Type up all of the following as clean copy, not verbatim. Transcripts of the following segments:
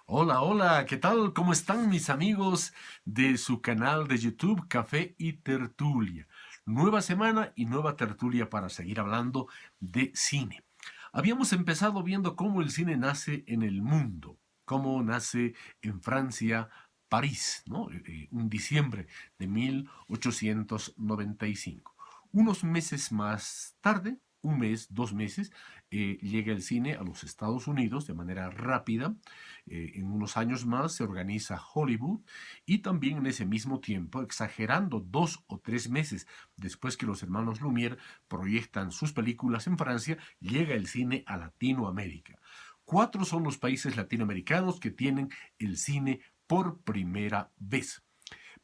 Hola, hola, ¿qué tal? ¿Cómo están mis amigos de su canal de YouTube Café y Tertulia? Nueva semana y nueva tertulia para seguir hablando de cine. Habíamos empezado viendo cómo el cine nace en el mundo, cómo nace en Francia, París, ¿no? Un diciembre de 1895. Unos meses más tarde, un mes, 2 meses, llega el cine a los Estados Unidos de manera rápida. En unos años más se organiza Hollywood y también en ese mismo tiempo, exagerando 2 o 3 meses después que los hermanos Lumière proyectan sus películas en Francia, llega el cine a Latinoamérica. 4 son los países latinoamericanos que tienen el cine por primera vez.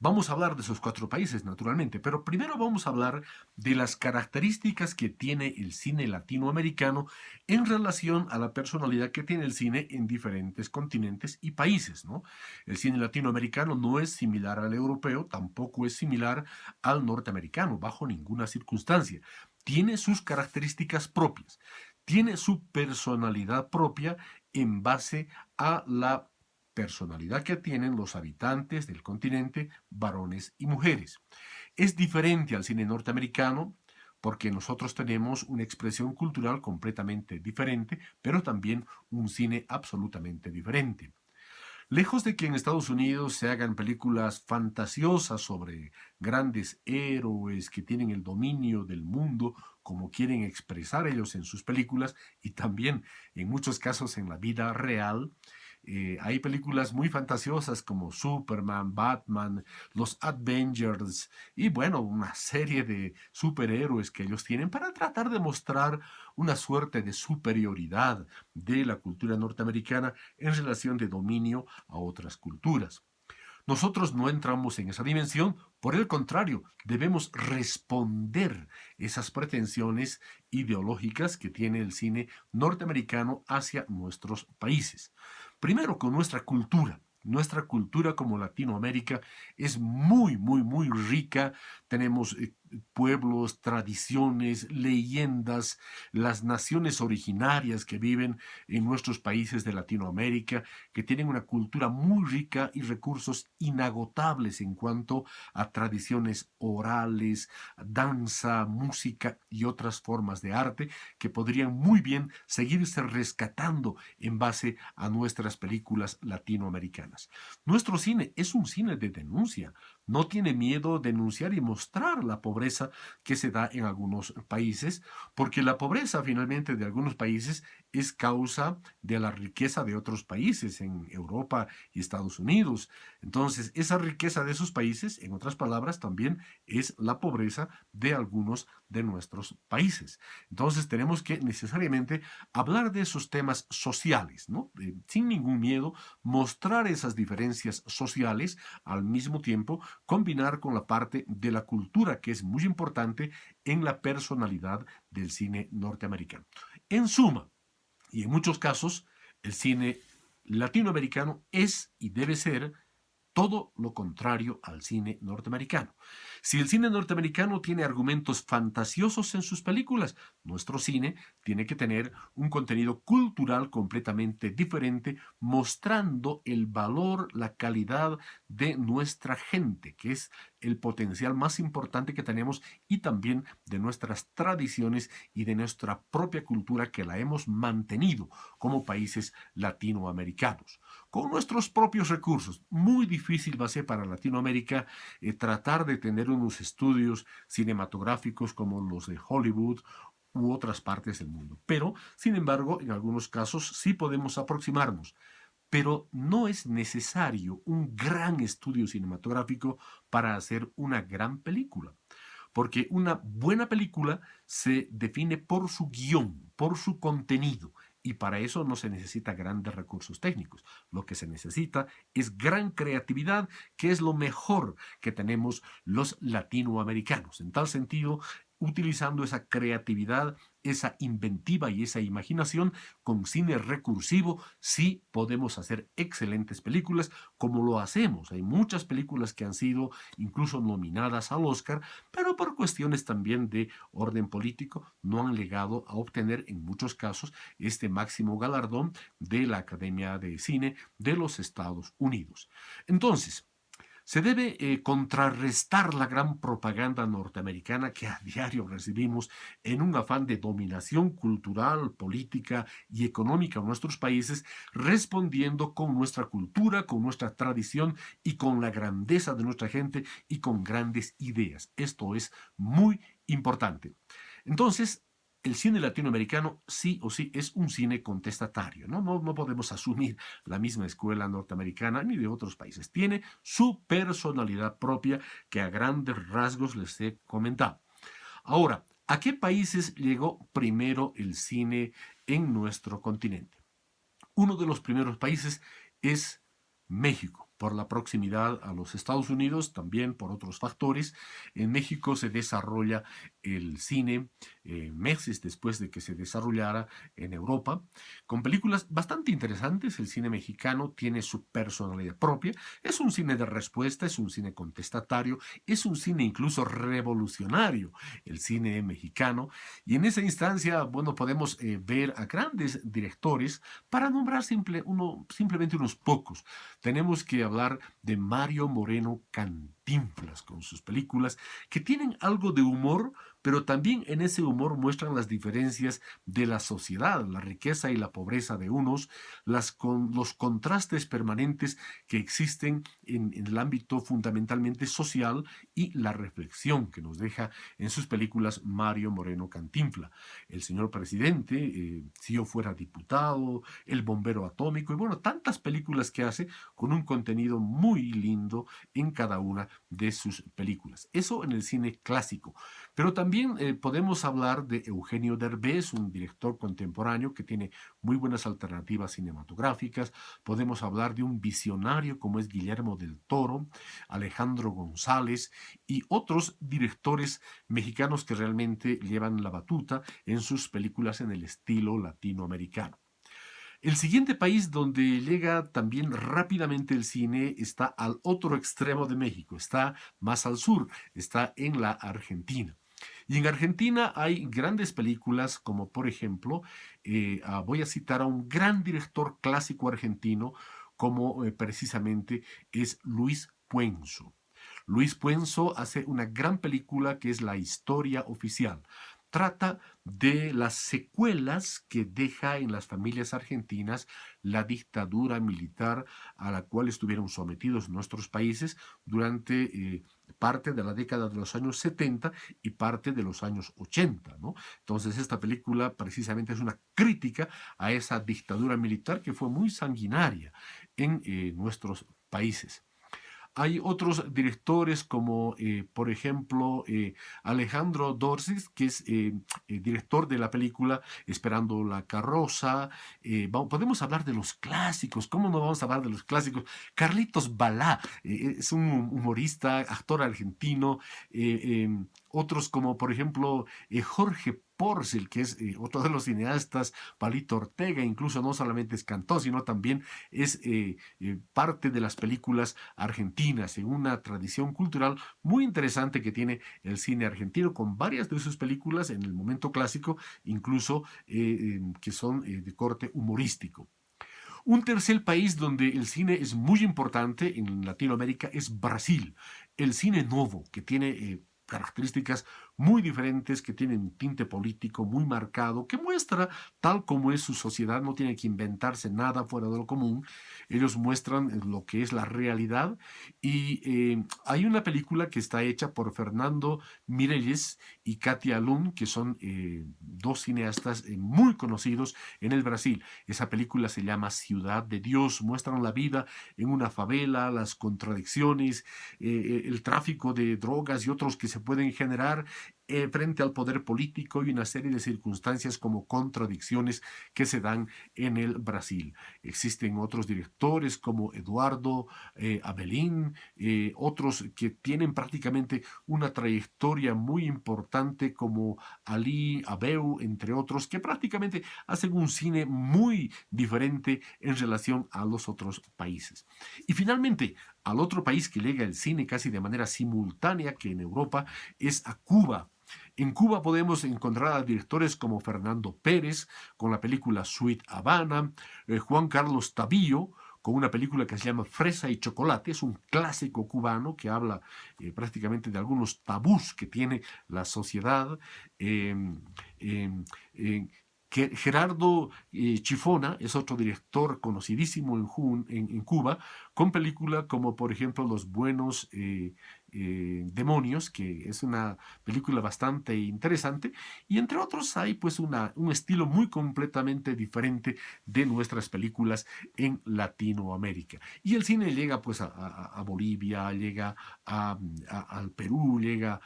Vamos a hablar de esos 4 países, naturalmente, pero primero vamos a hablar de las características que tiene el cine latinoamericano en relación a la personalidad que tiene el cine en diferentes continentes y países, ¿no? El cine latinoamericano no es similar al europeo, tampoco es similar al norteamericano, bajo ninguna circunstancia. Tiene sus características propias, tiene su personalidad propia en base a la personalidad que tienen los habitantes del continente, varones y mujeres. Es diferente al cine norteamericano porque nosotros tenemos una expresión cultural completamente diferente, pero también un cine absolutamente diferente. Lejos de que en Estados Unidos se hagan películas fantasiosas sobre grandes héroes que tienen el dominio del mundo, como quieren expresar ellos en sus películas, y también en muchos casos en la vida real, hay películas muy fantasiosas como Superman, Batman, los Avengers y bueno, una serie de superhéroes que ellos tienen para tratar de mostrar una suerte de superioridad de la cultura norteamericana en relación de dominio a otras culturas. Nosotros no entramos en esa dimensión, por el contrario, debemos responder esas pretensiones ideológicas que tiene el cine norteamericano hacia nuestros países. Primero, con nuestra cultura. Nuestra cultura como Latinoamérica es muy, muy, muy rica. Tenemos pueblos, tradiciones, leyendas, las naciones originarias que viven en nuestros países de Latinoamérica, que tienen una cultura muy rica y recursos inagotables en cuanto a tradiciones orales, danza, música y otras formas de arte que podrían muy bien seguirse rescatando en base a nuestras películas latinoamericanas. Nuestro cine es un cine de denuncia. No tiene miedo de denunciar y mostrar la pobreza que se da en algunos países, porque la pobreza finalmente de algunos países es causa de la riqueza de otros países en Europa y Estados Unidos. Entonces, esa riqueza de esos países, en otras palabras, también es la pobreza de algunos de nuestros países. Entonces, tenemos que necesariamente hablar de esos temas sociales, ¿no? Sin ningún miedo, mostrar esas diferencias sociales, al mismo tiempo combinar con la parte de la cultura, que es muy importante en la personalidad del cine norteamericano. En suma, y en muchos casos, el cine latinoamericano es y debe ser todo lo contrario al cine norteamericano. Si el cine norteamericano tiene argumentos fantasiosos en sus películas, nuestro cine tiene que tener un contenido cultural completamente diferente, mostrando el valor, la calidad de nuestra gente, que es el potencial más importante que tenemos, y también de nuestras tradiciones y de nuestra propia cultura que la hemos mantenido como países latinoamericanos con nuestros propios recursos. Muy difícil va a ser para Latinoamérica tratar de tener unos estudios cinematográficos como los de Hollywood u otras partes del mundo. Pero, sin embargo, en algunos casos sí podemos aproximarnos. Pero no es necesario un gran estudio cinematográfico para hacer una gran película. Porque una buena película se define por su guión, por su contenido, y para eso no se necesita grandes recursos técnicos. Lo que se necesita es gran creatividad, que es lo mejor que tenemos los latinoamericanos. En tal sentido, utilizando esa creatividad, esa inventiva y esa imaginación, con cine recursivo, sí podemos hacer excelentes películas, como lo hacemos. Hay muchas películas que han sido incluso nominadas al Oscar, pero por cuestiones también de orden político no han llegado a obtener en muchos casos este máximo galardón de la Academia de Cine de los Estados Unidos. Entonces, se debe contrarrestar la gran propaganda norteamericana que a diario recibimos en un afán de dominación cultural, política y económica en nuestros países, respondiendo con nuestra cultura, con nuestra tradición y con la grandeza de nuestra gente y con grandes ideas. Esto es muy importante. Entonces, el cine latinoamericano sí o sí es un cine contestatario, ¿no? No podemos asumir la misma escuela norteamericana ni de otros países. Tiene su personalidad propia que a grandes rasgos les he comentado. Ahora, ¿a qué países llegó primero el cine en nuestro continente? Uno de los primeros países es México, por la proximidad a los Estados Unidos, también por otros factores. En México se desarrolla el cine meses después de que se desarrollara en Europa, con películas bastante interesantes. El cine mexicano tiene su personalidad propia, es un cine de respuesta, es un cine contestatario, es un cine incluso revolucionario, el cine mexicano, y en esa instancia, bueno, podemos ver a grandes directores, para nombrar simplemente unos pocos. Tenemos que hablar de Mario Moreno Cantinflas con sus películas que tienen algo de humor, pero también en ese humor muestran las diferencias de la sociedad, la riqueza y la pobreza de unos, los contrastes permanentes que existen en el ámbito fundamentalmente social y la reflexión que nos deja en sus películas Mario Moreno Cantinflas. El señor presidente, si yo fuera diputado, El bombero atómico y bueno, tantas películas que hace con un contenido muy lindo en cada una de sus películas. Eso en el cine clásico. Pero también podemos hablar de Eugenio Derbez, un director contemporáneo que tiene muy buenas alternativas cinematográficas. Podemos hablar de un visionario como es Guillermo del Toro, Alejandro González y otros directores mexicanos que realmente llevan la batuta en sus películas en el estilo latinoamericano. El siguiente país donde llega también rápidamente el cine está al otro extremo de México, está más al sur, está en la Argentina. Y en Argentina hay grandes películas como por ejemplo, voy a citar a un gran director clásico argentino como precisamente es Luis Puenzo. Luis Puenzo hace una gran película que es La Historia Oficial. Trata de las secuelas que deja en las familias argentinas la dictadura militar a la cual estuvieron sometidos nuestros países durante parte de la década de los años 70 y parte de los años 80, ¿no? Entonces esta película precisamente es una crítica a esa dictadura militar que fue muy sanguinaria en nuestros países. Hay otros directores como, por ejemplo, Alejandro Dorsis, que es director de la película Esperando la carroza. Podemos hablar de los clásicos. ¿Cómo no vamos a hablar de los clásicos? Carlitos Balá es un humorista, actor argentino. Otros como, por ejemplo, Jorge Porcel, que es otro de los cineastas, Palito Ortega, incluso no solamente es cantó, sino también es parte de las películas argentinas, en una tradición cultural muy interesante que tiene el cine argentino, con varias de sus películas en el momento clásico, incluso que son de corte humorístico. Un tercer país donde el cine es muy importante en Latinoamérica es Brasil. El cine novo, que tiene características muy diferentes, que tienen un tinte político muy marcado, que muestra tal como es su sociedad, no tiene que inventarse nada fuera de lo común. Ellos muestran lo que es la realidad y hay una película que está hecha por Fernando Mirelles y Katia Lund, que son dos cineastas muy conocidos en el Brasil. Esa película se llama Ciudad de Dios, muestran la vida en una favela, las contradicciones, el tráfico de drogas y otros que se pueden generar frente al poder político y una serie de circunstancias como contradicciones que se dan en el Brasil. Existen otros directores como Eduardo Avelin, otros que tienen prácticamente una trayectoria muy importante como Ali Abeu, entre otros, que prácticamente hacen un cine muy diferente en relación a los otros países. Y finalmente, al otro país que llega el cine casi de manera simultánea que en Europa es a Cuba. En Cuba podemos encontrar a directores como Fernando Pérez con la película Sweet Havana, Juan Carlos Tabillo con una película que se llama Fresa y Chocolate, es un clásico cubano que habla prácticamente de algunos tabús que tiene la sociedad. Eh, eh, eh, Gerardo Chifona es otro director conocidísimo en Cuba, con películas como por ejemplo Los Buenos Demonios, que es una película bastante interesante, y entre otros hay pues un estilo muy completamente diferente de nuestras películas en Latinoamérica. Y el cine llega pues a Bolivia, llega al Perú, llega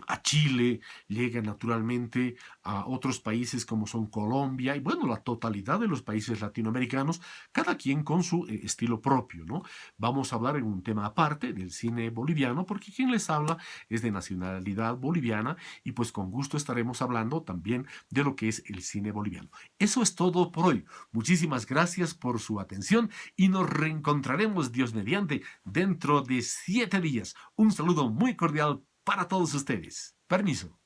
a Chile, llega naturalmente a otros países como son Colombia y bueno, la totalidad de los países latinoamericanos, cada quien con su estilo propio, ¿no? Vamos a hablar en un tema aparte del cine boliviano porque quien les habla es de nacionalidad boliviana y pues con gusto estaremos hablando también de lo que es el cine boliviano. Eso es todo por hoy. Muchísimas gracias por su atención y nos reencontraremos, Dios mediante, dentro de 7 días. Un saludo muy cordial para todos ustedes. Permiso.